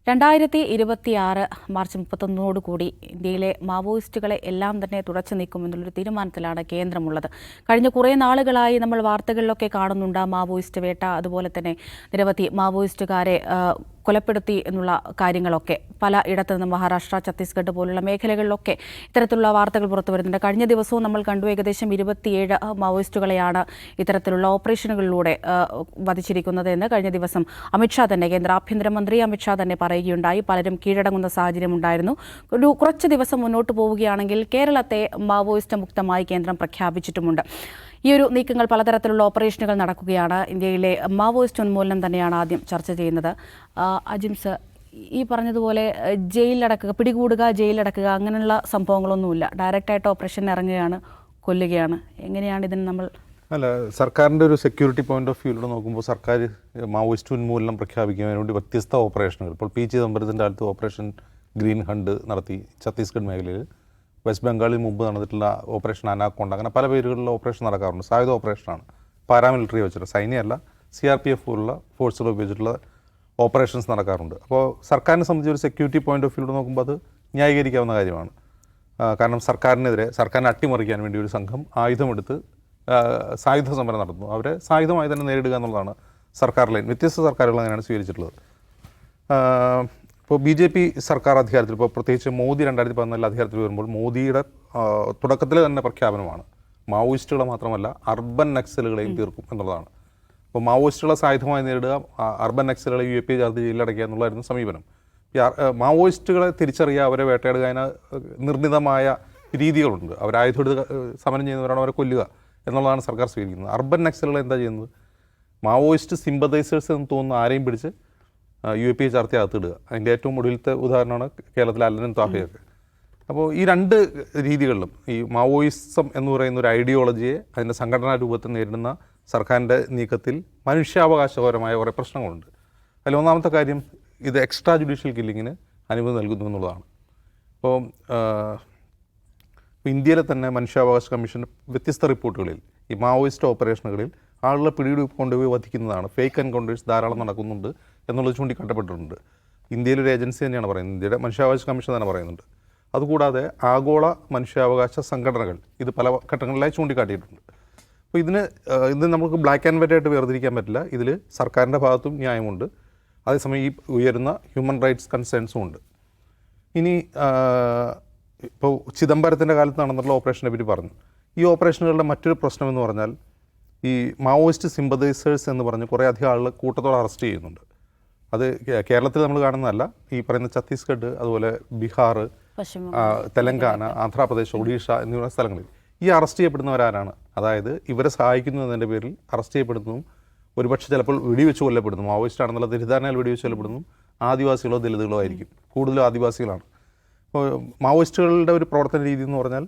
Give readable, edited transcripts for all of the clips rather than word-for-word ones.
2026 March 31 കൂടി ഇന്ത്യയിലെ മാവോയിസ്റ്റുകളെ എല്ലാം തന്നെ തുടച്ചു നീക്കുമെന്നുള്ളൊരു തീരുമാനത്തിലാണ് കേന്ദ്രമുള്ളത്. കഴിഞ്ഞ കുറേ നാളുകളായി നമ്മൾ വാർത്തകളിലൊക്കെ കാണുന്നുണ്ട് മാവോയിസ്റ്റ് വേട്ട, അതുപോലെ തന്നെ നിരവധി മാവോയിസ്റ്റുകാരെ കൊലപ്പെടുത്തി എന്നുള്ള കാര്യങ്ങളൊക്കെ പല ഇടത്തു നിന്നും മഹാരാഷ്ട്ര, ഛത്തീസ്ഗഡ് പോലുള്ള മേഖലകളിലൊക്കെ ഇത്തരത്തിലുള്ള വാർത്തകൾ പുറത്തു വരുന്നുണ്ട്. കഴിഞ്ഞ ദിവസവും നമ്മൾ കണ്ടു ഏകദേശം 27 മാവോയിസ്റ്റുകളെയാണ് ഇത്തരത്തിലുള്ള ഓപ്പറേഷനുകളിലൂടെ വധിച്ചിരിക്കുന്നത് എന്ന് കഴിഞ്ഞ ദിവസം അമിത്ഷാ തന്നെ, കേന്ദ്ര ആഭ്യന്തരമന്ത്രി അമിത്ഷാ തന്നെ പറയുകയുണ്ടായി. പലരും കീഴടങ്ങുന്ന സാഹചര്യം ഉണ്ടായിരുന്നു. കുറച്ച് ദിവസം മുന്നോട്ട് പോവുകയാണെങ്കിൽ കേരളത്തെ മാവോയിസ്റ്റ് മുക്തമായി കേന്ദ്രം പ്രഖ്യാപിച്ചിട്ടുമുണ്ട്. ഈ ഒരു നീക്കങ്ങൾ, പലതരത്തിലുള്ള ഓപ്പറേഷനുകൾ നടക്കുകയാണ്. ഇന്ത്യയിലെ മാവോയിസ്റ്റ് ഉന്മൂലനം തന്നെയാണ് ആദ്യം ചർച്ച ചെയ്യുന്നത്. അജിംസ്, ഈ പറഞ്ഞതുപോലെ ജയിലിലടക്കുക, പിടികൂടുക, ജയിലിലടക്കുക അങ്ങനെയുള്ള സംഭവങ്ങളൊന്നുമില്ല. ഡയറക്റ്റായിട്ട് ഓപ്പറേഷൻ ഇറങ്ങുകയാണ്, കൊല്ലുകയാണ്. എങ്ങനെയാണ് ഇതിന് നമ്മൾ സർക്കാരിൻ്റെ ഒരു സെക്യൂരിറ്റി പോയിന്റ് ഓഫ് വ്യൂവിലൂടെ നോക്കുമ്പോൾ സർക്കാർ മാവോയിസ്റ്റ് ഉന്മൂലനം പ്രഖ്യാപിക്കുന്നതിന് വേണ്ടി വ്യത്യസ്ത ഓപ്പറേഷനുകൾ, ഇപ്പോൾ പി ചിദംബരത്തിൻ്റെ കാലത്ത് ഓപ്പറേഷൻ ഗ്രീൻ ഹണ്ട് നടത്തി ഛത്തീസ്ഗഡ് മേഖലയിൽ, വെസ്റ്റ് ബംഗാളിൽ മുമ്പ് നടന്നിട്ടുള്ള ഓപ്പറേഷൻ അനാക്കോണ്ട, അങ്ങനെ പല പേരുകളിലുള്ള ഓപ്പറേഷൻ നടക്കാറുണ്ട്. സായുധ ഓപ്പറേഷനാണ്, പാരാമിലിറ്ററി വെച്ചിട്ട്, സൈന്യമല്ല, CRPF പോലുള്ള ഫോഴ്സുകൾ ഉപയോഗിച്ചിട്ടുള്ള ഓപ്പറേഷൻസ് നടക്കാറുണ്ട്. അപ്പോൾ സർക്കാരിനെ സംബന്ധിച്ച് ഒരു സെക്യൂരിറ്റി പോയിന്റ് ഓഫ് വ്യൂവിലൂടെ നോക്കുമ്പോൾ അത് ന്യായീകരിക്കാവുന്ന കാര്യമാണ്. കാരണം സർക്കാരിനെ അട്ടിമറിക്കാൻ വേണ്ടി ഒരു സംഘം ആയുധമെടുത്ത് സായുധ സമരം നടത്തുന്നു. അവരെ സായുധമായി തന്നെ നേരിടുക എന്നുള്ളതാണ് സർക്കാർ ലൈൻ. വ്യത്യസ്ത സർക്കാരുകൾ അങ്ങനെയാണ് സ്വീകരിച്ചിട്ടുള്ളത്. ഇപ്പോൾ BJP സർക്കാർ അധികാരത്തിൽ, ഇപ്പോൾ പ്രത്യേകിച്ച് മോദി 2014 അധികാരത്തിൽ വരുമ്പോൾ മോദിയുടെ തുടക്കത്തിൽ തന്നെ പ്രഖ്യാപനമാണ് മാവോയിസ്റ്റുകളെ മാത്രമല്ല അർബൻ നക്സലുകളെയും തീർക്കും എന്നുള്ളതാണ്. അപ്പോൾ മാവോയിസ്റ്റുകളെ സായുധമായി നേരിടുക, അർബൻ നക്സലുകളെ UAP ചേർത്ത് ജയിലടയ്ക്കുക എന്നുള്ളതായിരുന്നു സമീപനം. മാവോയിസ്റ്റുകളെ തിരിച്ചറിയുക, അവരെ വേട്ടയാടുക, അതിന് നിർണിതമായ രീതികളുണ്ട്. അവരായുധമെടുത്ത് സമരം ചെയ്യുന്നവരാണ്, അവരെ കൊല്ലുക എന്നുള്ളതാണ് സർക്കാർ സ്വീകരിക്കുന്നത്. അർബൻ നക്സലുകൾ എന്താ ചെയ്യുന്നത്? മാവോയിസ്റ്റ് സിമ്പതൈസേഴ്സ് എന്ന് തോന്നുന്ന ആരെയും പിടിച്ച് UAP ചേർത്തി അകത്തിടുക. അതിൻ്റെ ഏറ്റവും ഒടുവിലത്തെ ഉദാഹരണമാണ് കേരളത്തിലെ അല്ലനും താഹയൊക്കെ. അപ്പോൾ ഈ രണ്ട് രീതികളിലും ഈ മാവോയിസം എന്ന് പറയുന്ന ഒരു ഐഡിയോളജിയെ അതിൻ്റെ സംഘടനാ രൂപത്തിൽ നേരിടുന്ന സർക്കാരിൻ്റെ നീക്കത്തിൽ മനുഷ്യാവകാശപരമായ കുറേ പ്രശ്നങ്ങളുണ്ട്. അതിൽ ഒന്നാമത്തെ കാര്യം, ഇത് എക്സ്ട്രാ ജുഡീഷ്യൽ കില്ലിങ്ങിന് അനുമതി നൽകുന്നു എന്നുള്ളതാണ്. അപ്പോൾ ഇന്ത്യയിലെ തന്നെ മനുഷ്യാവകാശ കമ്മീഷൻ്റെ വ്യത്യസ്ത റിപ്പോർട്ടുകളിൽ ഈ മാവോയിസ്റ്റ് ഓപ്പറേഷനുകളിൽ ആളുകളെ കൊണ്ടുപോയി വധിക്കുന്നതാണ്, ഫേക്ക് എൻകൗണ്ടേഴ്സ് ധാരാളം നടക്കുന്നുണ്ട് എന്നുള്ളത് ചൂണ്ടിക്കാട്ടപ്പെട്ടിട്ടുണ്ട്. ഇന്ത്യയിലൊരു ഏജൻസി തന്നെയാണ് പറയുന്നത്, ഇന്ത്യയുടെ മനുഷ്യാവകാശ കമ്മീഷൻ തന്നെ പറയുന്നുണ്ട്. അതുകൂടാതെ ആഗോള മനുഷ്യാവകാശ സംഘടനകൾ ഇത് പല ഘട്ടങ്ങളിലായി ചൂണ്ടിക്കാട്ടിയിട്ടുണ്ട്. അപ്പോൾ ഇത് നമുക്ക് ബ്ലാക്ക് ആൻഡ് വൈറ്റ് ആയിട്ട് വേർതിരിക്കാൻ പറ്റില്ല. ഇതിൽ സർക്കാരിൻ്റെ ഭാഗത്തും ന്യായമുണ്ട്, അതേസമയം ഈ ഉയരുന്ന ഹ്യൂമൻ റൈറ്റ്സ് കൺസേൺസും ഉണ്ട്. ഇനി ഇപ്പോൾ ചിദംബരത്തിൻ്റെ കാലത്ത് നടന്നിട്ടുള്ള ഓപ്പറേഷനെ പറ്റി പറഞ്ഞു. ഈ ഓപ്പറേഷനുകളുടെ മറ്റൊരു പ്രശ്നം എന്ന് പറഞ്ഞാൽ ഈ മാവോയിസ്റ്റ് സിമ്പതൈസേഴ്സ് എന്ന് പറഞ്ഞ് കുറേ അധികം ആളുകൾ കൂട്ടത്തോടെ അറസ്റ്റ് ചെയ്യുന്നുണ്ട്. അത് കേരളത്തിൽ നമ്മൾ കാണുന്നതല്ല, ഈ പറയുന്ന ഛത്തീസ്ഗഡ്, അതുപോലെ ബീഹാർ, തെലങ്കാന, ആന്ധ്രാപ്രദേശ്, ഒഡീഷ എന്നിവ സ്ഥലങ്ങളിൽ ഈ അറസ്റ്റ് ചെയ്യപ്പെടുന്നവരാരാണ്? അതായത് ഇവരെ സഹായിക്കുന്നു എന്നതിൻ്റെ പേരിൽ അറസ്റ്റ് ചെയ്യപ്പെടുന്നതും ഒരുപക്ഷെ ചിലപ്പോൾ വെടിവെച്ച് കൊല്ലപ്പെടുന്നു, മാവോയിസ്റ്റ് ആണെന്നുള്ള തെറ്റിദ്ധാരണയിൽ വെടിവെച്ച് കൊല്ലപ്പെടുന്നു ആദിവാസികളോ ദലിതുകളോ ആയിരിക്കും, കൂടുതലും ആദിവാസികളാണ്. ഇപ്പോൾ മാവോയിസ്റ്റുകളുടെ ഒരു പ്രവർത്തന രീതി എന്ന് പറഞ്ഞാൽ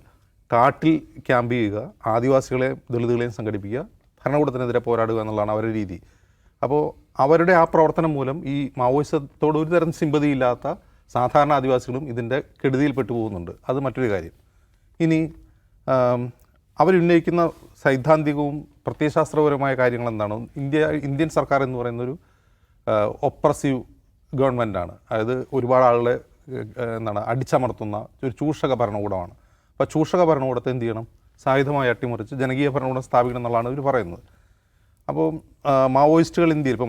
കാട്ടിൽ ക്യാമ്പ് ചെയ്യുക, ആദിവാസികളെയും ദളിതുകളെയും സംഘടിപ്പിക്കുക, ഭരണകൂടത്തിനെതിരെ പോരാടുക എന്നുള്ളതാണ് അവരുടെ രീതി. അപ്പോൾ അവരുടെ ആ പ്രവർത്തനം മൂലം ഈ മാവോയിസത്തോട് ഒരു തരം സിമ്പതിയില്ലാത്ത സാധാരണ ആദിവാസികളും ഇതിൻ്റെ കെടുതിയിൽപ്പെട്ടു പോകുന്നുണ്ട്. അത് മറ്റൊരു കാര്യം. ഇനി അവരുന്നയിക്കുന്ന സൈദ്ധാന്തികവും പ്രത്യയശാസ്ത്രപരമായ കാര്യങ്ങൾ എന്താണ്? ഇന്ത്യൻ സർക്കാർ എന്ന് പറയുന്നൊരു ഒപ്രസീവ് ഗവൺമെൻറ്റാണ്. അതായത് ഒരുപാട് ആളുകളെ അടിച്ചമർത്തുന്ന ഒരു ചൂഷക ഭരണകൂടമാണ്. അപ്പോൾ ചൂഷക ഭരണകൂടത്തെ എന്ത് ചെയ്യണം? സായുധമായി അട്ടിമറിച്ച് ജനകീയ ഭരണകൂടം സ്ഥാപിക്കണം എന്നുള്ളതാണ് ഇവർ പറയുന്നത്. അപ്പോൾ മാവോയിസ്റ്റുകൾ ഇപ്പോൾ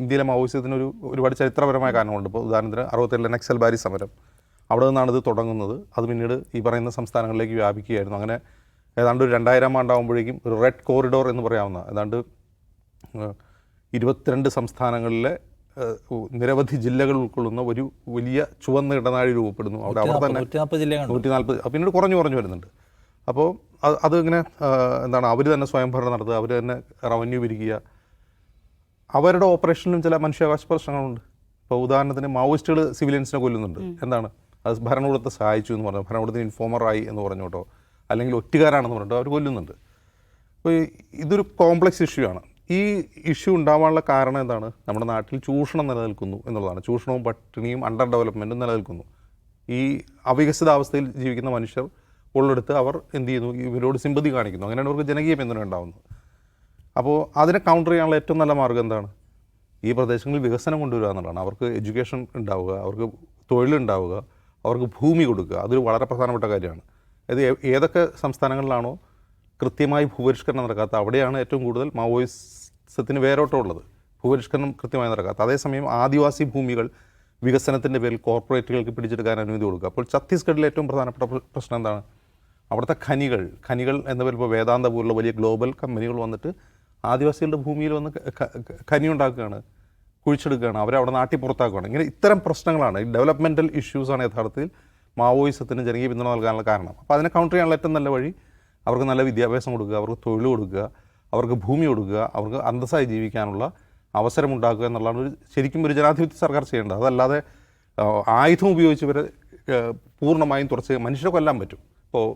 ഇന്ത്യയിലെ മാവോയിസത്തിന് ഒരുപാട് ചരിത്രപരമായ കാരണങ്ങളുണ്ട്. ഇപ്പോൾ ഉദാഹരണത്തിന് 67 നക്സൽ ബാരി സമരം, അവിടെ നിന്നാണ് ഇത് തുടങ്ങുന്നത്. അത് പിന്നീട് ഈ പറയുന്ന സംസ്ഥാനങ്ങളിലേക്ക് വ്യാപിക്കുകയായിരുന്നു. അങ്ങനെ ഏതാണ്ട് 2000 ആണ്ടാകുമ്പോഴേക്കും ഒരു റെഡ് കോറിഡോർ എന്ന് പറയാവുന്ന ഏതാണ്ട് 22 സംസ്ഥാനങ്ങളിലെ നിരവധി ജില്ലകൾ ഉൾക്കൊള്ളുന്ന ഒരു വലിയ ചുവന്ന ഇടനാഴി രൂപപ്പെടുന്നു. അവിടെ തന്നെ 140, പിന്നീട് കുറഞ്ഞു വരുന്നുണ്ട്. അപ്പോൾ അതിങ്ങനെ അവർ തന്നെ സ്വയംഭരണം നടത്തുക, അവർ തന്നെ റവന്യൂ പിരിക്കുക. അവരുടെ ഓപ്പറേഷനിലും ചില മനുഷ്യാവകാശ പ്രശ്നങ്ങളുണ്ട്. ഇപ്പോൾ ഉദാഹരണത്തിന് മാവോയിസ്റ്റുകൾ സിവിലിയൻസിനെ കൊല്ലുന്നുണ്ട്. എന്താണ് അത്? ഭരണകൂടത്തെ സഹായിച്ചു എന്ന് പറഞ്ഞു, ഭരണകൂടത്തിന് ഇൻഫോമറായി എന്ന് പറഞ്ഞോട്ടോ, അല്ലെങ്കിൽ ഒറ്റുകാരാണെന്ന് പറഞ്ഞിട്ടോ അവർ കൊല്ലുന്നുണ്ട്. അപ്പോൾ ഇതൊരു കോംപ്ലക്സ് ഇഷ്യൂ ആണ്. ഈ ഇഷ്യൂ ഉണ്ടാവാനുള്ള കാരണം എന്താണ്? നമ്മുടെ നാട്ടിൽ ചൂഷണം നിലനിൽക്കുന്നു എന്നുള്ളതാണ്. ചൂഷണവും പട്ടിണിയും അണ്ടർ ഡെവലപ്മെൻറ്റും നിലനിൽക്കുന്നു. ഈ അവികസിതാവസ്ഥയിൽ ജീവിക്കുന്ന മനുഷ്യർ ഉള്ളെടുത്ത് അവർ എന്ത് ചെയ്യുന്നു? ഇവരോട് സിമ്പതി കാണിക്കുന്നു. അങ്ങനെയാണ് അവർക്ക് ജനകീയ പിന്തുണ ഉണ്ടാകുന്നത്. അപ്പോൾ അതിനെ കൗണ്ടർ ചെയ്യാനുള്ള ഏറ്റവും നല്ല മാർഗ്ഗം എന്താണ്? ഈ പ്രദേശങ്ങളിൽ വികസനം കൊണ്ടുവരിക എന്നുള്ളതാണ്. അവർക്ക് എഡ്യൂക്കേഷൻ ഉണ്ടാവുക, അവർക്ക് തൊഴിലുണ്ടാവുക, അവർക്ക് ഭൂമി കൊടുക്കുക. അതൊരു വളരെ പ്രധാനപ്പെട്ട കാര്യമാണ്. അത് ഏതൊക്കെ സംസ്ഥാനങ്ങളിലാണോ കൃത്യമായി ഭൂപരിഷ്കരണം നടക്കാത്ത അവിടെയാണ് ഏറ്റവും കൂടുതൽ മാവോയിസത്തിന് വേരോട്ടമുള്ളത്. ഭൂപരിഷ്കരണം കൃത്യമായി നടക്കാത്ത. അതേസമയം ആദിവാസി ഭൂമികൾ വികസനത്തിൻ്റെ പേരിൽ കോർപ്പറേറ്റുകൾക്ക് പിടിച്ചെടുക്കാൻ അനുമതി കൊടുക്കുക. അപ്പോൾ ഛത്തീസ്ഗഡിലെ ഏറ്റവും പ്രധാനപ്പെട്ട പ്രശ്നം എന്താണ്? അവിടുത്തെ ഖനികൾ എന്ന പേരിൽ ഇപ്പോൾ വേദാന്ത പോലുള്ള വലിയ ഗ്ലോബൽ കമ്പനികൾ വന്നിട്ട് ആദിവാസികളുടെ ഭൂമിയിൽ വന്ന് ഖനി ഉണ്ടാക്കുകയാണ്, കുഴിച്ചെടുക്കുകയാണ്, അവരെ അവിടെ നാട്ടി പുറത്താക്കുകയാണ്. ഇങ്ങനെ ഇത്തരം പ്രശ്നങ്ങളാണ്, ഈ ഡെവലപ്മെൻറ്റൽ ഇഷ്യൂസാണ് യഥാർത്ഥത്തിൽ മാവോയിസത്തിന് ജനകീയ പിന്തുണ നൽകാനുള്ള കാരണം. അപ്പോൾ അതിനെ കൗണ്ടർ ചെയ്യാനുള്ള ഏറ്റവും നല്ല വഴി അവർക്ക് നല്ല വിദ്യാഭ്യാസം കൊടുക്കുക, അവർക്ക് തൊഴിൽ കൊടുക്കുക, അവർക്ക് ഭൂമി കൊടുക്കുക, അവർക്ക് അന്തസ്സായി ജീവിക്കാനുള്ള അവസരമുണ്ടാക്കുക എന്നുള്ളതാണ് ശരിക്കും ഒരു ജനാധിപത്യ സർക്കാർ ചെയ്യേണ്ടത്. അതല്ലാതെ ആയുധം ഉപയോഗിച്ച് ഇവരെ പൂർണ്ണമായും തുറച്ച് മനുഷ്യരെ കൊല്ലാൻ പറ്റും. ഇപ്പോൾ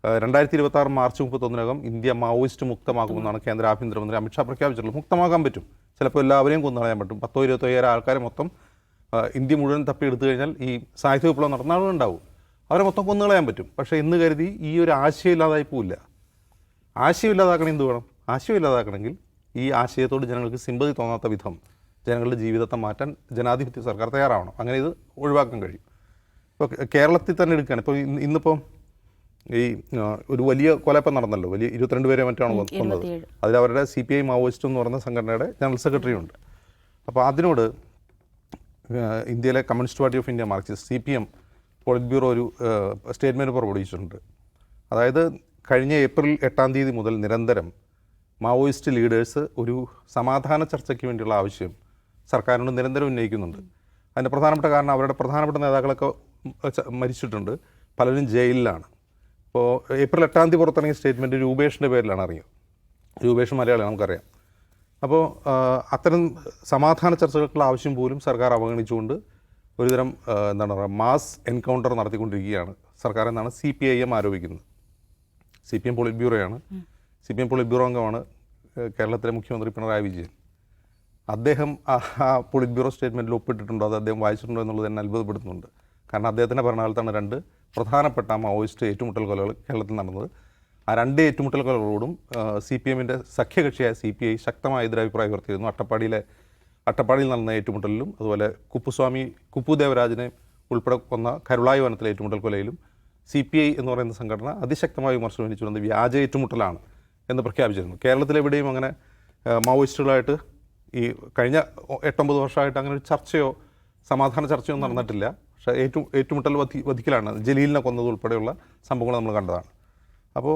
2026 മാർച്ച് 31 ഇന്ത്യ മാവോയിസ്റ്റ് മുക്തമാക്കുമെന്നാണ് കേന്ദ്ര ആഭ്യന്തരമന്ത്രി അമിത്ഷാ പ്രഖ്യാപിച്ചിട്ടുള്ളത്. മുക്തമാക്കാൻ പറ്റും. ചിലപ്പോൾ എല്ലാവരെയും കൊന്നുകളയാൻ പറ്റും. 10,000-25,000 ആൾക്കാരെ മൊത്തം ഇന്ത്യ മുഴുവൻ തപ്പിയെടുത്തു കഴിഞ്ഞാൽ ഈ സായുധ വിപ്ലവം നടന്ന ആളുകളുണ്ടാവും. അവരെ മൊത്തം കൊന്നുകളയാൻ പറ്റും. പക്ഷേ എന്ന് കരുതി ഈ ഒരു ആശയം ഇല്ലാതായി പോവില്ല. ആശയം ഇല്ലാതാക്കണമെങ്കിൽ എന്ത് വേണം? ആശയം ഇല്ലാതാക്കണമെങ്കിൽ ഈ ആശയത്തോട് ജനങ്ങൾക്ക് സിമ്പതി തോന്നാത്ത വിധം ജനങ്ങളുടെ ജീവിതത്തെ മാറ്റാൻ ജനാധിപത്യ സർക്കാർ തയ്യാറാവണം. അങ്ങനെ ഇത് ഒഴിവാക്കാൻ കഴിയും. ഇപ്പോൾ കേരളത്തിൽ തന്നെ എടുക്കുകയാണ്. ഇപ്പോൾ ഇന്നിപ്പോൾ ഈ ഒരു വലിയ കൊലപ്പം നടന്നല്ലോ, വലിയ 22 പേരെ മറ്റാണ് കൊന്നത്. അതിൽ അവരുടെ CPI മാവോയിസ്റ്റ് എന്ന് പറയുന്ന സംഘടനയുടെ ജനറൽ സെക്രട്ടറി ഉണ്ട്. അപ്പോൾ അതിനോട് ഇന്ത്യയിലെ communist party of India Marxist CPM polit bureau ഒരു സ്റ്റേറ്റ്മെൻറ്റ് പുറപ്പെടുവിച്ചിട്ടുണ്ട്. അതായത് കഴിഞ്ഞ ഏപ്രിൽ 8-ാം തീയതി മുതൽ നിരന്തരം മാവോയിസ്റ്റ് ലീഡേഴ്സ് ഒരു സമാധാന ചർച്ചയ്ക്ക് വേണ്ടിയുള്ള ആവശ്യം സർക്കാരിനോട് നിരന്തരം ഉന്നയിക്കുന്നുണ്ട്. അതിൻ്റെ പ്രധാനപ്പെട്ട കാരണം അവരുടെ പ്രധാനപ്പെട്ട നേതാക്കളൊക്കെ മരിച്ചിട്ടുണ്ട്, പലരും ജയിലിലാണ്. ഇപ്പോൾ ഏപ്രിൽ 8-ാം തീയതി പുറത്തിറങ്ങിയ സ്റ്റേറ്റ്മെൻറ്റ് രൂപേഷിൻ്റെ പേരിലാണ് അറിയുക. രൂപേഷ് മലയാളിയാണ്, നമുക്കറിയാം. അപ്പോൾ അത്തരം സമാധാന ചർച്ചകൾക്കുള്ള ആവശ്യം പോലും സർക്കാർ അവഗണിച്ചുകൊണ്ട് ഒരുതരം എന്താണ് പറയുക മാസ് എൻകൗണ്ടർ നടത്തിക്കൊണ്ടിരിക്കുകയാണ് സർക്കാർ എന്നാണ് CPIM ആരോപിക്കുന്നത്. CPM പോളിറ്റ് ബ്യൂറോയാണ്. CPM പോളിറ്റ് ബ്യൂറോ അംഗമാണ് കേരളത്തിലെ മുഖ്യമന്ത്രി പിണറായി വിജയൻ. അദ്ദേഹം ആ പോളിറ്റ് ബ്യൂറോ സ്റ്റേറ്റ്മെൻറ്റിൽ ഒപ്പിട്ടിട്ടുണ്ടോ, അത് അദ്ദേഹം വായിച്ചിട്ടുണ്ടോ എന്നുള്ളത് തന്നെ അത്ഭുതപ്പെടുത്തുന്നുണ്ട്. കാരണം അദ്ദേഹത്തിൻ്റെ ഭരണകാലത്താണ് 2 പ്രധാനപ്പെട്ട മാവോയിസ്റ്റ് ഏറ്റുമുട്ടൽ കൊലകൾ കേരളത്തിൽ നടന്നത്. ആ 2 ഏറ്റുമുട്ടൽ കൊലകളോടും CPMൻ്റെ സഖ്യകക്ഷിയായ CPI ശക്തമായ എതിരഭിപ്രായം ഉയർത്തിയിരുന്നു. അട്ടപ്പാടിയിൽ നടന്ന ഏറ്റുമുട്ടലിലും അതുപോലെ കുപ്പു ദേവരാജനെ ഉൾപ്പെടെ കൊന്ന കരുളായി വനത്തിലെ ഏറ്റുമുട്ടൽ കൊലയിലും CPI എന്ന് പറയുന്ന സംഘടന അതിശക്തമായ വിമർശനം ഉന്നയിച്ചുകൊണ്ട് വ്യാജ ഏറ്റുമുട്ടലാണ് എന്ന് പ്രഖ്യാപിച്ചിരുന്നു. കേരളത്തിലെവിടെയും അങ്ങനെ മാവോയിസ്റ്റുകളായിട്ട് ഈ കഴിഞ്ഞ 8-9 വർഷമായിട്ട് അങ്ങനെ ഒരു ചർച്ചയോ സമാധാന ചർച്ചയോ നടന്നിട്ടില്ല. പക്ഷേ ഏറ്റുമുട്ടൽ വധിക്കലാണ്, ജലീലിനെ കൊന്നത് ഉൾപ്പെടെയുള്ള സംഭവങ്ങൾ നമ്മൾ കണ്ടതാണ്. അപ്പോൾ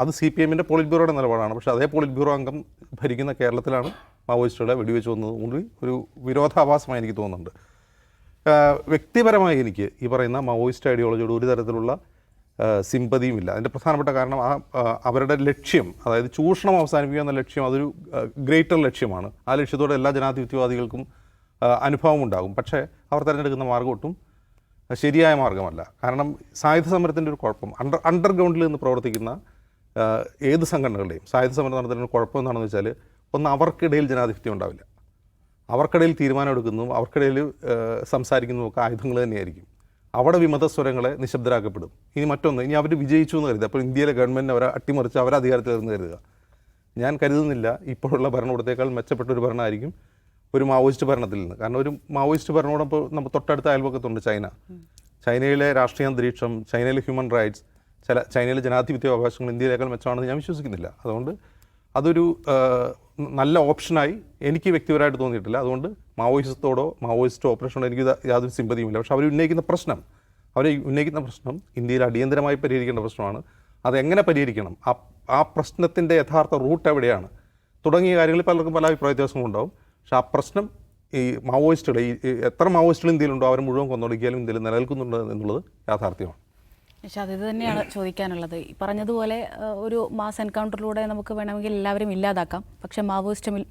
അത് CPMൻ്റെ പോളിറ്റ് ബ്യൂറോയുടെ നിലപാടാണ്. പക്ഷേ അതേ പോളിറ്റ് ബ്യൂറോ അംഗം ഭരിക്കുന്ന കേരളത്തിലാണ് മാവോയിസ്റ്റുകളെ വെടിവെച്ച് വന്നതുകൊണ്ട് ഒരു വിരോധാഭാസമായി എനിക്ക് തോന്നുന്നുണ്ട്. വ്യക്തിപരമായി എനിക്ക് ഈ പറയുന്ന മാവോയിസ്റ്റ് ഐഡിയോളജിയോട് ഒരു തരത്തിലുള്ള സിമ്പതിയുമില്ല. അതിൻ്റെ പ്രധാനപ്പെട്ട കാരണം അവരുടെ ലക്ഷ്യം, അതായത് ചൂഷണം അവസാനിപ്പിക്കുക എന്ന ലക്ഷ്യം, അതൊരു ഗ്രേറ്റർ ലക്ഷ്യമാണ്. ആ ലക്ഷ്യത്തോടെ എല്ലാ ജനാധിപത്യവാദികൾക്കും അനുഭവം ഉണ്ടാകും. പക്ഷേ അവർ തിരഞ്ഞെടുക്കുന്ന മാർഗ്ഗം ഒട്ടും ശരിയായ മാർഗ്ഗമല്ല. കാരണം സായുധ സമരത്തിൻ്റെ ഒരു കുഴപ്പം, അണ്ടർഗ്രൗണ്ടിൽ നിന്ന് പ്രവർത്തിക്കുന്ന ഏത് സംഘടനകളുടെയും സായുധ സമരം നടത്തുന്ന കുഴപ്പം എന്താണെന്ന് വെച്ചാൽ, ഒന്ന് അവർക്കിടയിൽ ജനാധിപത്യം ഉണ്ടാവില്ല. അവർക്കിടയിൽ തീരുമാനം എടുക്കുന്നതും അവർക്കിടയിൽ സംസാരിക്കുന്നതും ഒക്കെ ആയുധങ്ങൾ തന്നെയായിരിക്കും. അവിടെ വിമതസ്വരങ്ങളെ നിശബ്ദരാക്കപ്പെടും. ഇനി മറ്റൊന്ന്, ഇനി അവർ വിജയിച്ചു എന്ന് കരുതുക, അപ്പോൾ ഇന്ത്യയിലെ ഗവൺമെൻറ്റിനെ അവരെ അട്ടിമറിച്ച് അവരെ അധികാരത്തിൽ വരുന്ന കരുതുക. ഞാൻ കരുതുന്നില്ല ഇപ്പോഴുള്ള ഭരണകൂടത്തേക്കാൾ മെച്ചപ്പെട്ടൊരു ഭരണമായിരിക്കും ഒരു മാവോയിസ്റ്റ് ഭരണത്തിൽ നിന്ന്. കാരണം ഒരു മാവോയിസ്റ്റ് ഭരണകൂടം നമ്മൾ തൊട്ടടുത്ത അയൽപക്കത്തുണ്ട് ചൈനയിലെ രാഷ്ട്രീയ അന്തരീക്ഷം, ചൈനയിലെ ഹ്യൂമൻ റൈറ്റ്സ്, ചൈനയിലെ ജനാധിപത്യ അവകാശങ്ങൾ ഇന്ത്യയിലേക്കാൾ മെച്ചമാണെന്ന് ഞാൻ വിശ്വസിക്കുന്നില്ല. അതുകൊണ്ട് അതൊരു നല്ല ഓപ്ഷനായി എനിക്ക് വ്യക്തിപരമായിട്ട് തോന്നിയിട്ടില്ല. അതുകൊണ്ട് മാവോയിസ്റ്റ് ഓപ്പറേഷനോടോ എനിക്ക് യാതൊരു സിമ്പതിയുമില്ല. പക്ഷേ അവർ ഉന്നയിക്കുന്ന പ്രശ്നം ഇന്ത്യയിൽ അടിയന്തരമായി പരിഹരിക്കേണ്ട പ്രശ്നമാണ്. അതെങ്ങനെ പരിഹരിക്കണം, ആ പ്രശ്നത്തിൻ്റെ യഥാർത്ഥ റൂട്ട് എവിടെയാണ് തുടങ്ങിയ കാര്യങ്ങളിൽ പലർക്കും പല അഭിപ്രായ വ്യത്യാസങ്ങളുണ്ടാവും. പക്ഷേ ആ പ്രശ്നം ഈ മാവോയിസ്റ്റുകൾ, എത്ര മാവോയിസ്റ്റുകൾ ഇന്ത്യയിലുണ്ടോ അവരെ മുഴുവൻ കൊന്നൊടുക്കിയാലും ഇന്ത്യയിൽ നിലനിൽക്കുന്നുണ്ട് എന്നുള്ളത് യാഥാർത്ഥ്യമാണ്. അത് തന്നെയാണ് ചോദിക്കാനുള്ളത്. ഈ പറഞ്ഞതുപോലെ ഒരു മാസ് എൻകൗണ്ടറിലൂടെ നമുക്ക് വേണമെങ്കിൽ എല്ലാവരും ഇല്ലാതാക്കാം, പക്ഷേ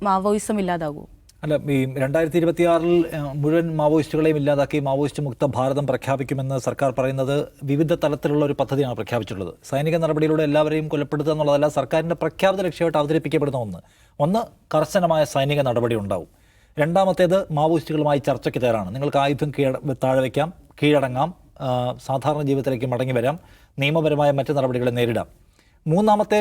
മാവോയിസം ഇല്ലാതാകുമോ? അല്ല, ഈ 2026 മുഴുവൻ മാവോയിസ്റ്റുകളെയും ഇല്ലാതാക്കി മാവോയിസ്റ്റ് മുക്ത ഭാരതം പ്രഖ്യാപിക്കുമെന്ന് സർക്കാർ പറയുന്നത് വിവിധ തലത്തിലുള്ള ഒരു പദ്ധതിയാണ് പ്രഖ്യാപിച്ചിട്ടുള്ളത്. സൈനിക നടപടിയിലൂടെ എല്ലാവരെയും കൊലപ്പെടുത്തുക എന്നുള്ളതല്ല സർക്കാരിൻ്റെ പ്രഖ്യാപിത ലക്ഷ്യമായിട്ട് അവതരിപ്പിക്കപ്പെടുന്ന ഒന്ന് കർശനമായ സൈനിക നടപടി ഉണ്ടാവും. രണ്ടാമത്തേത് മാവോയിസ്റ്റുകളുമായി ചർച്ചയ്ക്ക് തയ്യാറാണ്. നിങ്ങൾക്ക് ആയുധം താഴെ വയ്ക്കാം, കീഴടങ്ങാം, സാധാരണ ജീവിതത്തിലേക്ക് മടങ്ങി വരാം, നിയമപരമായ മറ്റ് നടപടികളെ നേരിടാം. മൂന്നാമത്തെ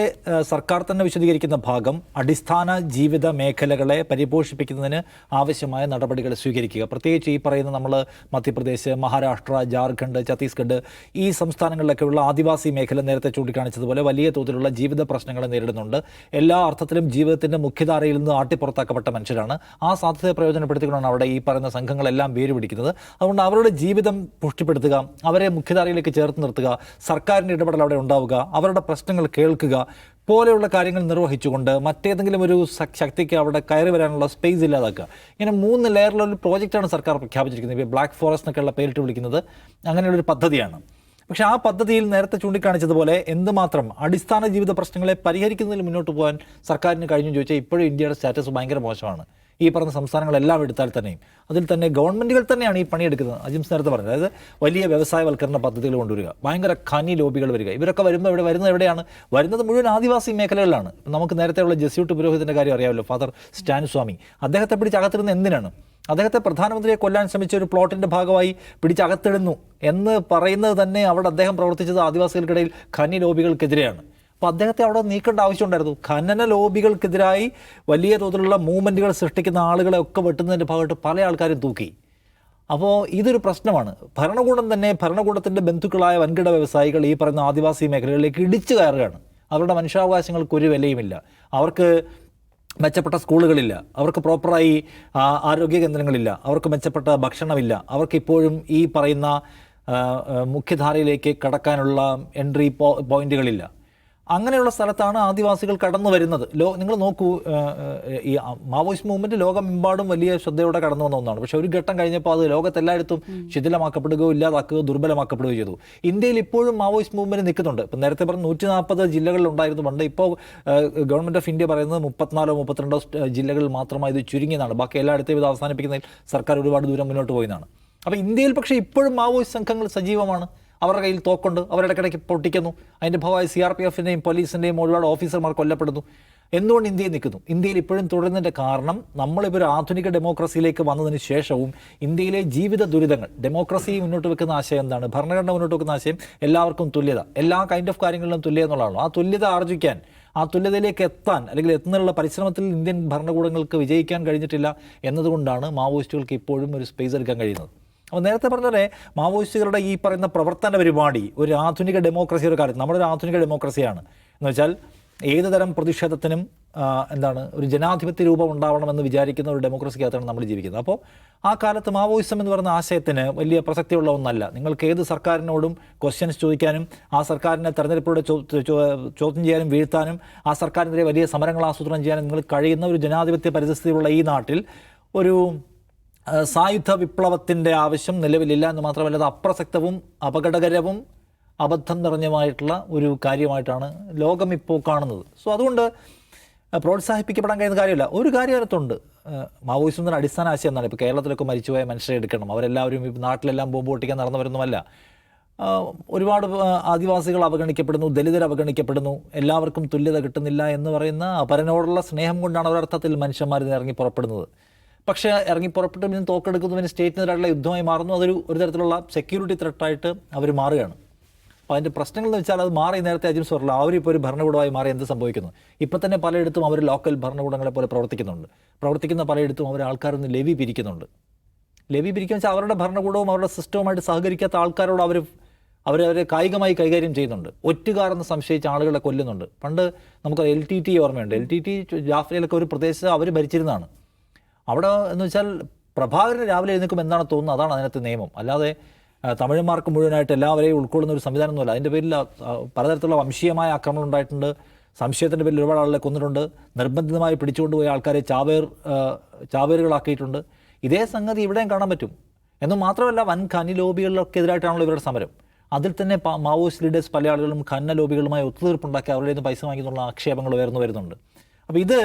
സർക്കാർ തന്നെ വിശദീകരിക്കുന്ന ഭാഗം അടിസ്ഥാന ജീവിത മേഖലകളെ പരിപോഷിപ്പിക്കുന്നതിന് ആവശ്യമായ നടപടികൾ സ്വീകരിക്കുക. പ്രത്യേകിച്ച് ഈ പറയുന്ന നമ്മൾ മധ്യപ്രദേശ്, മഹാരാഷ്ട്ര, ജാർഖണ്ഡ്, ഛത്തീസ്ഗഡ് ഈ സംസ്ഥാനങ്ങളിലൊക്കെയുള്ള ആദിവാസി മേഖല നേരത്തെ ചൂണ്ടിക്കാണിച്ചതുപോലെ വലിയ തോതിലുള്ള ജീവിത പ്രശ്നങ്ങളെ നേരിടുന്നുണ്ട്. എല്ലാ അർത്ഥത്തിലും ജീവിതത്തിൻ്റെ മുഖ്യധാരയിൽ നിന്ന് ആട്ടിപ്പുറത്താക്കപ്പെട്ട മനുഷ്യരാണ്. ആ സാധ്യതയെ പ്രയോജനപ്പെടുത്തിക്കൊണ്ടാണ് അവിടെ ഈ പറയുന്ന സംഘങ്ങളെല്ലാം വേര് പിടിക്കുന്നത്. അതുകൊണ്ട് അവരുടെ ജീവിതം പുഷ്ടിപ്പെടുത്തുക, അവരെ മുഖ്യധാരയിലേക്ക് ചേർത്ത് നിർത്തുക, സർക്കാരിൻ്റെ ഇടപെടൽ അവിടെ ഉണ്ടാവുക, അവരുടെ പ്രശ്നങ്ങൾ കേൾക്കുക പോലെയുള്ള കാര്യങ്ങൾ നിർവഹിച്ചുകൊണ്ട് മറ്റേതെങ്കിലും ഒരു ശക്തിക്ക് അവിടെ കയറി വരാനുള്ള സ്പേസ് ഇല്ലാതാക്കുക. ഇങ്ങനെ 3 ലെയറിലൊരു പ്രോജക്റ്റാണ് സർക്കാർ പ്രഖ്യാപിച്ചിരിക്കുന്നത്. ഇപ്പോൾ ബ്ലാക്ക് ഫോറസ്റ്റ് എന്നൊക്കെയുള്ള പേരിട്ട് വിളിക്കുന്നത് അങ്ങനെയുള്ളൊരു പദ്ധതിയാണ്. പക്ഷേ ആ പദ്ധതിയിൽ നേരത്തെ ചൂണ്ടിക്കാണിച്ചതുപോലെ എന്തുമാത്രം അടിസ്ഥാന ജീവിത പ്രശ്നങ്ങളെ പരിഹരിക്കുന്നതിൽ മുന്നോട്ട് പോകാൻ സർക്കാരിന് കഴിഞ്ഞു ചോദിച്ചാൽ ഇപ്പോഴും ഇന്ത്യയുടെ സ്റ്റാറ്റസ് ഭയങ്കര മോശമാണ്. ഈ പറഞ്ഞ സംസ്ഥാനങ്ങളെല്ലാം എടുത്താൽ തന്നെയും അതിൽ തന്നെ ഗവൺമെൻറ്റുകൾ തന്നെയാണ് ഈ പണിയെടുക്കുന്നത്. അജിംസ് നേരത്തെ പറഞ്ഞത്, അതായത് വലിയ വ്യവസായവൽക്കരണ പദ്ധതികൾ കൊണ്ടുവരിക, ഭയങ്കര ഖനി ലോബികൾ വരിക. ഇവരൊക്കെ വരുന്നത് എവിടെയാണ്? വരുന്നത് മുഴുവൻ ആദിവാസി മേഖലകളിലാണ്. നമുക്ക് നേരത്തെയുള്ള ജസ്യൂട്ട് പുരോഹിതൻ്റെ കാര്യം അറിയാമല്ലോ, ഫാദർ സ്റ്റാൻ സ്വാമി. അദ്ദേഹത്തെ പിടിച്ചകത്തിരുന്ന് എന്തിനാണ്? അദ്ദേഹത്തെ പ്രധാനമന്ത്രിയെ കൊല്ലാൻ ശ്രമിച്ച ഒരു പ്ലോട്ടിൻ്റെ ഭാഗമായി പിടിച്ചകത്തിടുന്നു എന്ന് പറയുന്നത് തന്നെ അവിടെ അദ്ദേഹം പ്രവർത്തിച്ചത് ആദിവാസികൾക്കിടയിൽ ഖനി ലോബികൾക്കെതിരെയാണ്. അപ്പോൾ അദ്ദേഹത്തെ അവിടെ നീക്കേണ്ട ആവശ്യമുണ്ടായിരുന്നു. ഖനന ലോബികൾക്കെതിരായി വലിയ തോതിലുള്ള മൂവ്മെൻറ്റുകൾ സൃഷ്ടിക്കുന്ന ആളുകളെ ഒക്കെ വെട്ടുന്നതിൻ്റെ ഭാഗമായിട്ട് പല ആൾക്കാരും തൂക്കി. അപ്പോൾ ഇതൊരു പ്രശ്നമാണ്. ഭരണകൂടം തന്നെ, ഭരണകൂടത്തിൻ്റെ ബന്ധുക്കളായ വൻകിട വ്യവസായികൾ ഈ പറയുന്ന ആദിവാസി മേഖലകളിലേക്ക് ഇടിച്ചു കയറുകയാണ്. അവരുടെ മനുഷ്യാവകാശങ്ങൾക്ക് ഒരു വിലയുമില്ല. അവർക്ക് മെച്ചപ്പെട്ട സ്കൂളുകളില്ല, അവർക്ക് പ്രോപ്പറായി ആരോഗ്യ കേന്ദ്രങ്ങളില്ല, അവർക്ക് മെച്ചപ്പെട്ട ഭക്ഷണമില്ല, അവർക്ക് ഇപ്പോഴും ഈ പറയുന്ന മുഖ്യധാരയിലേക്ക് കടക്കാനുള്ള എൻട്രി പോയിന്റുകളില്ല. അങ്ങനെയുള്ള സ്ഥലത്താണ് ആദിവാസികൾ കടന്നു വരുന്നത്. നിങ്ങൾ നോക്കൂ, ഈ മാവോയിസ്റ്റ് മൂവ്മെൻറ്റ് ലോകമെമ്പാടും വലിയ ശ്രദ്ധയോടെ കടന്നു വന്ന ഒന്നാണ്. പക്ഷേ ഒരു ഘട്ടം കഴിഞ്ഞപ്പോൾ അത് ലോകത്തെല്ലായിടത്തും ശിഥിലമാക്കപ്പെടുകയോ ഇല്ലാതാക്കുകയോ ദുർബലമാക്കപ്പെടുകയോ ചെയ്തു. ഇന്ത്യയിൽ ഇപ്പോഴും മാവോയിസ്റ്റ് മൂവ്മെൻറ്റ് നിൽക്കുന്നുണ്ട്. ഇപ്പം നേരത്തെ പറഞ്ഞ 140 ജില്ലകളിലുണ്ടായിരുന്നു പണ്ട്. ഇപ്പോൾ ഗവൺമെൻറ് ഓഫ് ഇന്ത്യ പറയുന്നത് 34-32 ജില്ലകളിൽ മാത്രമായി ഇത് ചുരുങ്ങിയതാണ്. ബാക്കി എല്ലായിടത്തും ഇത് അവസാനിപ്പിക്കുന്നതിൽ സർക്കാർ ഒരുപാട് ദൂരം മുന്നോട്ട് പോയതാണ്. അപ്പോൾ ഇന്ത്യയിൽ പക്ഷേ ഇപ്പോഴും മാവോയിസ്റ്റ് സംഘങ്ങൾ സജീവമാണ്. അവരുടെ കയ്യിൽ തോക്കുണ്ട്, അവരിടയ്ക്കിടയ്ക്ക് പൊട്ടിക്കുന്നു. അതിൻ്റെ ഭാഗമായി CRPFിൻ്റെയും പോലീസിൻ്റെയും ഒരുപാട് ഓഫീസർമാർ കൊല്ലപ്പെടുന്നു. എന്തുകൊണ്ട് ഇന്ത്യയിൽ നിൽക്കുന്നു? ഇന്ത്യയിൽ ഇപ്പോഴും തുടരുന്നതിൻ്റെ കാരണം നമ്മളിപ്പോൾ ഒരു ആധുനിക ഡെമോക്രസിയിലേക്ക് വന്നതിന് ശേഷവും ഇന്ത്യയിലെ ജീവിത ദുരിതങ്ങൾ, ഡെമോക്രസി മുന്നോട്ട് വെക്കുന്ന ആശയം എന്താണ്? ഭരണഘടന മുന്നോട്ട് വെക്കുന്ന ആശയം എല്ലാവർക്കും തുല്യത, എല്ലാ കൈൻഡ് ഓഫ് കാര്യങ്ങളിലും തുല്യത എന്നുള്ളതാണല്ലോ. ആ തുല്യത ആർജിക്കാൻ, ആ തുല്യതയിലേക്ക് എത്താൻ അല്ലെങ്കിൽ എത്തുന്നതിനുള്ള പരിശ്രമത്തിൽ ഇന്ത്യൻ ഭരണകൂടങ്ങൾക്ക് വിജയിക്കാൻ കഴിഞ്ഞിട്ടില്ല എന്നതുകൊണ്ടാണ് മാവോയിസ്റ്റുകൾക്ക് ഇപ്പോഴും ഒരു സ്പേസ് എടുക്കാൻ കഴിയുന്നത്. അപ്പോൾ നേരത്തെ പറഞ്ഞ മാവോയിസ്റ്റുകളുടെ ഈ പറയുന്ന പ്രവർത്തന പരിപാടി ഒരു ആധുനിക ഡെമോക്രസിയുടെ കാലത്ത്, നമ്മളൊരു ആധുനിക ഡെമോക്രസിയാണ് എന്ന് വെച്ചാൽ ഏത് തരം പ്രതിഷേധത്തിനും ഒരു ജനാധിപത്യ രൂപം ഉണ്ടാവണമെന്ന് വിചാരിക്കുന്ന ഒരു ഡെമോക്രസിക്കകത്താണ് നമ്മൾ ജീവിക്കുന്നത്. അപ്പോൾ ആ കാലത്ത് മാവോയിസം എന്ന് പറയുന്ന ആശയത്തിന് വലിയ പ്രസക്തിയുള്ള ഒന്നല്ല. നിങ്ങൾക്ക് ഏത് സർക്കാരിനോടും ക്വസ്റ്റ്യൻസ് ചോദിക്കാനും ആ സർക്കാരിനെ തെരഞ്ഞെടുപ്പിലൂടെ ചോദ്യം ചെയ്യാനും വീഴ്ത്താനും ആ സർക്കാരിനെതിരെ വലിയ സമരങ്ങൾ ആസൂത്രണം ചെയ്യാനും നിങ്ങൾ കഴിയുന്ന ഒരു ജനാധിപത്യ പരിസ്ഥിതിയുള്ള ഈ നാട്ടിൽ ഒരു സായുധ വിപ്ലവത്തിൻ്റെ ആവശ്യം നിലവിലില്ല എന്ന് മാത്രമല്ല, അത് അപ്രസക്തവും അപകടകരവും അബദ്ധം നിറഞ്ഞതുമായിട്ടുള്ള ഒരു കാര്യമായിട്ടാണ് ലോകം ഇപ്പോൾ കാണുന്നത്. സോ അതുകൊണ്ട് പ്രോത്സാഹിപ്പിക്കപ്പെടാൻ കഴിയുന്ന കാര്യമില്ല. ഒരു കാര്യം അതിനകത്തുണ്ട്, മാവോയിസത്തിൻ്റെ അടിസ്ഥാന ആശയം എന്താണ്? ഇപ്പോൾ കേരളത്തിലൊക്കെ മരിച്ചുപോയ മനുഷ്യരെ എടുക്കണം, അവരെല്ലാവരും ഇപ്പോൾ നാട്ടിലെല്ലാം ബോംബ് പൊട്ടിക്കാൻ നടന്നവരൊന്നുമല്ല. ഒരുപാട് ആദിവാസികൾ അവഗണിക്കപ്പെടുന്നു, ദലിതർ അവഗണിക്കപ്പെടുന്നു, എല്ലാവർക്കും തുല്യത കിട്ടുന്നില്ല എന്ന് പറയുന്ന അപരനോടുള്ള സ്നേഹം കൊണ്ടാണ് ഒരർത്ഥത്തിൽ മനുഷ്യന്മാർ ഇറങ്ങി പുറപ്പെടുന്നത്. പക്ഷേ ഇറങ്ങി പുറപ്പെട്ട് പിന്നെ തോക്കെടുക്കുന്നതിന് സ്റ്റേറ്റിനെതിരായിട്ടുള്ള യുദ്ധമായി മാറുന്നു. അതൊരു തരത്തിലുള്ള സെക്യൂരിറ്റി ത്രെട്ടായിട്ട് അവർ മാറുകയാണ്. അപ്പോൾ അതിൻ്റെ പ്രശ്നങ്ങൾ എന്ന് വെച്ചാൽ അത് മാറി, നേരത്തെ അജിംസ് പറഞ്ഞില്ല, അവരിപ്പോൾ ഒരു ഭരണകൂടമായി മാറി എന്ത് സംഭവിക്കുന്നു? ഇപ്പം തന്നെ പലയിടത്തും അവർ ലോക്കൽ ഭരണകൂടങ്ങളെ പോലെ പ്രവർത്തിക്കുന്ന പലയിടത്തും അവർ ആൾക്കാരിൽ നിന്ന് ലെവി പിരിക്കുന്നുണ്ട്. ലെവി പിരിക്കുക വെച്ചാൽ അവരുടെ ഭരണകൂടവും അവരുടെ സിസ്റ്റവുമായിട്ട് സഹകരിക്കാത്ത ആൾക്കാരോട് അവരെ കായികമായി കൈകാര്യം ചെയ്യുന്നുണ്ട്. ഒറ്റുകാരെന്ന് സംശയിച്ച ആളുകളെ കൊല്ലുന്നുണ്ട്. പണ്ട് നമുക്ക് LTT ഓർമ്മയുണ്ട്. LTT ജാഫ്രയിലൊക്കെ ഒരു പ്രദേശത്ത് അവർ ഭരിച്ചിരുന്നതാണ്. അവിടെ എന്ന് വെച്ചാൽ പ്രഭാകരന് രാവിലെ എഴുന്നേൽക്കുമ്പോൾ എന്താണ് തോന്നുന്നത്, അതാണ് അതിനകത്ത് നിയമം. അല്ലാതെ തമിഴന്മാർക്ക് മുഴുവനായിട്ട് എല്ലാവരെയും ഉൾക്കൊള്ളുന്ന ഒരു സംവിധാനമൊന്നുമല്ല. അതിൻ്റെ പേരിൽ പലതരത്തിലുള്ള വംശീയമായ ആക്രമണം ഉണ്ടായിട്ടുണ്ട്. സംശയത്തിൻ്റെ പേരിൽ ഒരുപാട് ആളുകളെ കൊന്നിട്ടുണ്ട്. നിർബന്ധിതമായി പിടിച്ചുകൊണ്ടുപോയ ആൾക്കാരെ ചാവേറുകളാക്കിയിട്ടുണ്ട്. ഇതേ സംഗതി ഇവിടെയും കാണാൻ പറ്റും. എന്ന് മാത്രമല്ല, വൻ ഖനി ലോബികളിലൊക്കെ എതിരായിട്ടാണല്ലോ ഇവരുടെ സമരം. അതിൽ തന്നെ മാവോയിസ്റ്റ് ലീഡേഴ്സ് പല ആളുകളും ഖന ലോബികളുമായി ഒത്തുതീർപ്പുണ്ടാക്കി അവരുടെ നിന്ന് പൈസ വാങ്ങിക്കുന്നുള്ള ആക്ഷേപങ്ങൾ ഉയർന്നു വരുന്നുണ്ട്. അപ്പോൾ ഇത്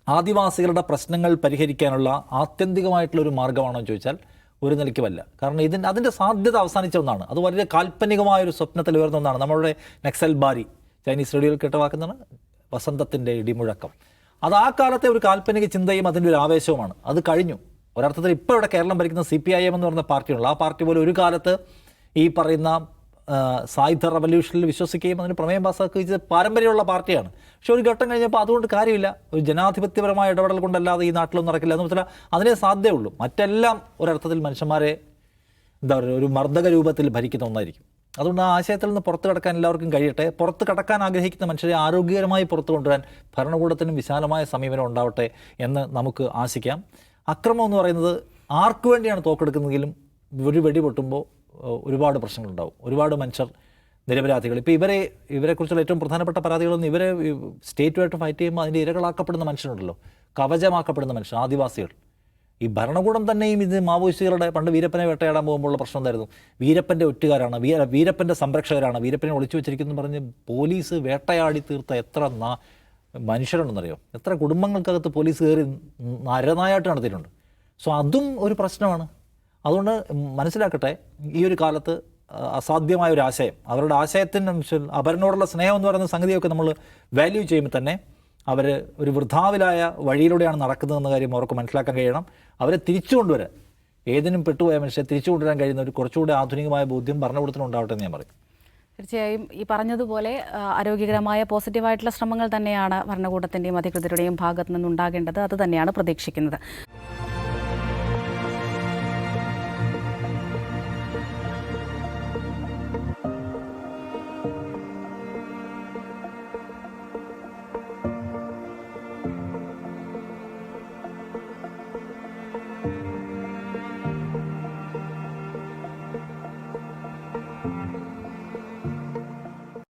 ആദിവാസികളുടെ പ്രശ്നങ്ങൾ പരിഹരിക്കാനുള്ള ആത്യന്തികമായിട്ടുള്ളൊരു മാർഗ്ഗമാണോ ചോദിച്ചാൽ ഒരു നിലയ്ക്കുമല്ല. കാരണം അതിൻ്റെ സാധ്യത അവസാനിച്ച ഒന്നാണ്. അത് വളരെ കാൽപ്പനികമായൊരു സ്വപ്നത്തിൽ ഉയർന്ന ഒന്നാണ്. നമ്മളുടെ നക്സൽ ബാരി ചൈനീസ് റേഡിയോയിൽ കേട്ടവാക്കുന്നതാണ് വസന്തത്തിൻ്റെ ഇടിമുഴക്കം. അത് ആ കാലത്തെ ഒരു കാൽപ്പനിക ചിന്തയും അതിൻ്റെ ഒരു ആവേശവുമാണ്. അത് കഴിഞ്ഞു. ഒരർത്ഥത്തിൽ ഇപ്പോൾ ഇവിടെ കേരളം ഭരിക്കുന്ന CPIM എന്ന് പറയുന്ന പാർട്ടിയുള്ള ആ പാർട്ടി പോലെ ഒരു കാലത്ത് ഈ പറയുന്ന സായുധ റവല്യൂഷനിൽ വിശ്വസിക്കുകയും അതിന് പ്രമേയം പാസ്സാക്കുകയും ചെയ്ത പാരമ്പര്യമുള്ള പാർട്ടിയാണ്. പക്ഷേ ഒരു ഘട്ടം കഴിഞ്ഞപ്പോൾ അതുകൊണ്ട് കാര്യമില്ല. ഒരു ജനാധിപത്യപരമായ ഇടപെടൽ കൊണ്ടല്ലാതെ ഈ നാട്ടിലൊന്നും നടക്കില്ല എന്ന് വെച്ചാൽ അതിനെ സാധ്യതയുള്ളൂ. മറ്റെല്ലാം ഒരർത്ഥത്തിൽ മനുഷ്യന്മാരെ എന്താ പറയുക, ഒരു മർദ്ദക രൂപത്തിൽ ഭരിക്കുന്ന ഒന്നായിരിക്കും. അതുകൊണ്ട് ആ ആശയത്തിൽ നിന്ന് പുറത്ത് കടക്കാൻ എല്ലാവർക്കും കഴിയട്ടെ. പുറത്ത് കടക്കാൻ ആഗ്രഹിക്കുന്ന മനുഷ്യരെ ആരോഗ്യകരമായി പുറത്തു കൊണ്ടുവരാൻ ഭരണകൂടത്തിനും വിശാലമായ സമീപനം ഉണ്ടാവട്ടെ എന്ന് നമുക്ക് ആശിക്കാം. അക്രമം എന്ന് പറയുന്നത് ആർക്കു വേണ്ടിയാണ് തോക്കെടുക്കുന്നതെങ്കിലും ഒരു വെടി പൊട്ടുമ്പോൾ ഒരുപാട് പ്രശ്നങ്ങളുണ്ടാവും. ഒരുപാട് മനുഷ്യർ നിരപരാധികൾ. ഇപ്പോൾ ഇവരെക്കുറിച്ചുള്ള ഏറ്റവും പ്രധാനപ്പെട്ട പരാതികളൊന്നും ഇവരെ സ്റ്റേറ്റുമായിട്ട് ഫൈറ്റ് ചെയ്യുമ്പോൾ അതിൻ്റെ ഇരകളാക്കപ്പെടുന്ന മനുഷ്യരുണ്ടല്ലോ, കവചമാക്കപ്പെടുന്ന മനുഷ്യർ, ആദിവാസികൾ. ഈ ഭരണകൂടം തന്നെയും ഇത് മാവോയിസ്റ്റുകളുടെ പണ്ട് വീരപ്പനെ വേട്ടയാടാൻ പോകുമ്പോഴുള്ള പ്രശ്നം എന്തായിരുന്നു? വീരപ്പൻ്റെ ഒറ്റുകാരാണ്, വീരപ്പൻ്റെ സംരക്ഷകരാണ്, വീരപ്പനെ ഒളിച്ചു വെച്ചിരിക്കുന്നു പറഞ്ഞ് പോലീസ് വേട്ടയാടി തീർത്ത എത്ര മനുഷ്യരുണ്ടെന്നറിയോ? എത്ര കുടുംബങ്ങൾക്കകത്ത് പോലീസ് കയറി നരനായായിട്ട് നടത്തിയിട്ടുണ്ട്. സോ അതും ഒരു പ്രശ്നമാണ്. അതുകൊണ്ട് മനസ്സിലാക്കട്ടെ, ഈ ഒരു കാലത്ത് അസാധ്യമായ ഒരു ആശയം, അവരുടെ ആശയത്തിന് അവരനോടുള്ള സ്നേഹം എന്ന് പറയുന്ന സംഗതിയൊക്കെ നമ്മൾ വാല്യൂ ചെയ്യുമ്പോൾ തന്നെ അവർ ഒരു വൃഥാവിലായ വഴിയിലൂടെയാണ് നടക്കുന്നതെന്ന കാര്യം അവർക്ക് മനസ്സിലാക്കാൻ കഴിയണം. അവരെ തിരിച്ചു കൊണ്ടുവരാൻ, ഏതിനും പെട്ടുപോയ മനുഷ്യരെ തിരിച്ചു കൊണ്ടുവരാൻ കഴിയുന്ന ഒരു കുറച്ചുകൂടി ആധുനികമായ ബോധ്യം ഭരണകൂടത്തിന് ഉണ്ടാവട്ടെ എന്ന് ഞാൻ പറയും. തീർച്ചയായും ഈ പറഞ്ഞതുപോലെ ആരോഗ്യകരമായ പോസിറ്റീവായിട്ടുള്ള ശ്രമങ്ങൾ തന്നെയാണ് ഭരണകൂടത്തിൻ്റെയും അധികൃതരുടെയും ഭാഗത്തു നിന്നുണ്ടാകേണ്ടത്. അത് തന്നെയാണ് പ്രതീക്ഷിക്കുന്നത്.